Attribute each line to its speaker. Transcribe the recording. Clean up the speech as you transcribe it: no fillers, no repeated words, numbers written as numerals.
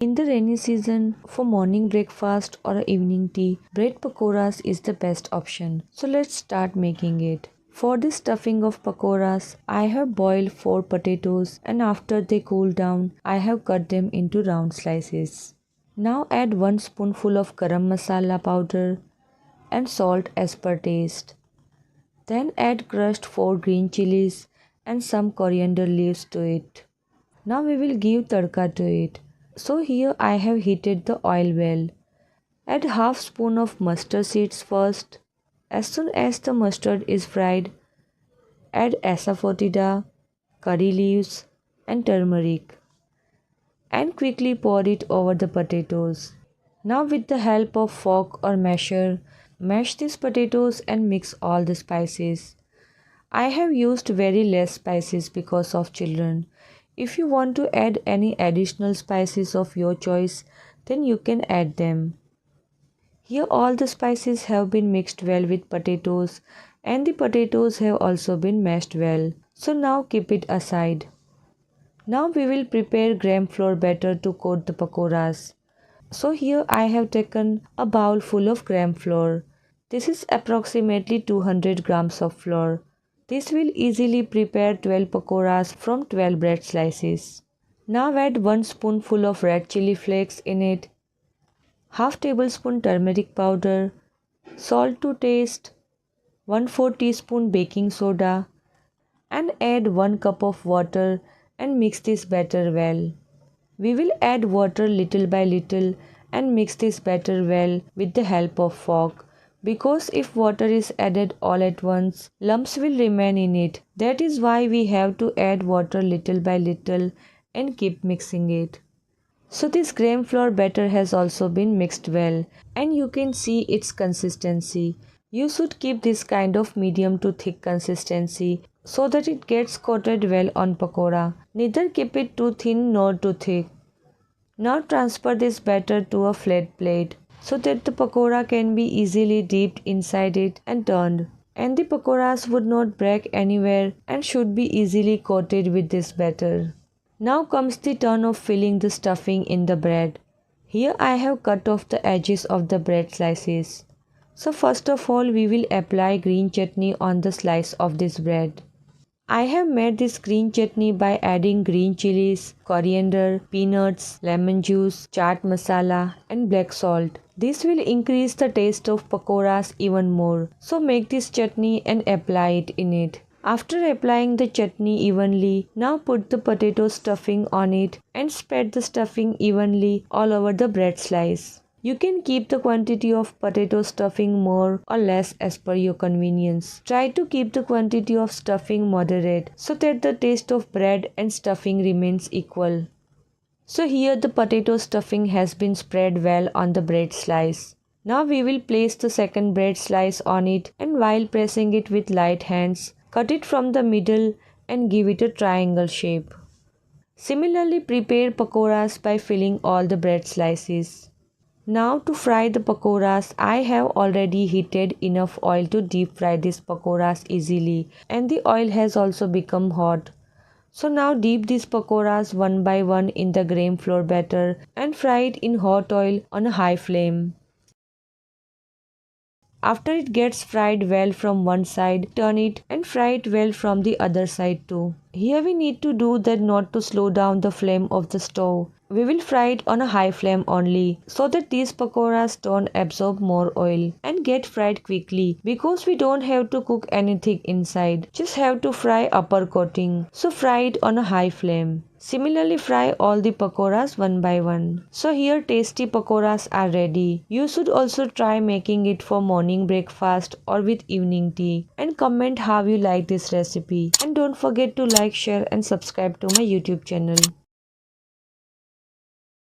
Speaker 1: In the rainy season, for morning breakfast or evening tea, bread pakoras is the best option. So let's start making it. For the stuffing of pakoras, I have boiled 4 potatoes and after they cool down, I have cut them into round slices. Now add 1 spoonful of garam masala powder and salt as per taste. Then add crushed 4 green chillies and some coriander leaves to it. Now we will give tadka to it. So here I have heated the oil well. Add half spoon of mustard seeds first. As soon as the mustard is fried, add asafoetida, curry leaves and turmeric and quickly pour it over the potatoes. Now with the help of fork or masher, mash these potatoes and mix all the spices. I have used very less spices because of children. If you want to add any additional spices of your choice, then you can add them. Here all the spices have been mixed well with potatoes and the potatoes have also been mashed well. So now keep it aside. Now we will prepare gram flour batter to coat the pakoras. So here I have taken a bowl full of gram flour. This is approximately 200 grams of flour. This will easily prepare 12 pakoras from 12 bread slices. Now add 1 spoonful of red chilli flakes in it, half tablespoon turmeric powder, salt to taste, 1/4 teaspoon baking soda and add 1 cup of water and mix this batter well. We will add water little by little and mix this batter well with the help of fork. Because if water is added all at once, lumps will remain in it. That is why we have to add water little by little and keep mixing it. So this gram flour batter has also been mixed well and you can see its consistency. You should keep this kind of medium to thick consistency so that it gets coated well on pakora. Neither keep it too thin nor too thick. Now transfer this batter to a flat plate so that the pakora can be easily dipped inside it and turned. And the pakoras would not break anywhere and should be easily coated with this batter. Now comes the turn of filling the stuffing in the bread. Here I have cut off the edges of the bread slices. So first of all we will apply green chutney on the slice of this bread. I have made this green chutney by adding green chillies, coriander, peanuts, lemon juice, chaat masala and black salt. This will increase the taste of pakoras even more. So make this chutney and apply it in it. After applying the chutney evenly, now put the potato stuffing on it and spread the stuffing evenly all over the bread slice. You can keep the quantity of potato stuffing more or less as per your convenience. Try to keep the quantity of stuffing moderate so that the taste of bread and stuffing remains equal. So here the potato stuffing has been spread well on the bread slice. Now we will place the second bread slice on it and while pressing it with light hands, cut it from the middle and give it a triangle shape. Similarly prepare pakoras by filling all the bread slices. Now to fry the pakoras, I have already heated enough oil to deep fry these pakoras easily and the oil has also become hot. So now dip these pakoras one by one in the gram flour batter and fry it in hot oil on a high flame. After it gets fried well from one side, turn it and fry it well from the other side too. Here we need to do that not to slow down the flame of the stove. We will fry it on a high flame only so that these pakoras don't absorb more oil and get fried quickly because we don't have to cook anything inside. Just have to fry upper coating. So fry it on a high flame. Similarly fry all the pakoras one by one. So here tasty pakoras are ready. You should also try making it for morning breakfast or with evening tea and comment how you like this recipe. And don't forget to like, share and subscribe to my YouTube channel.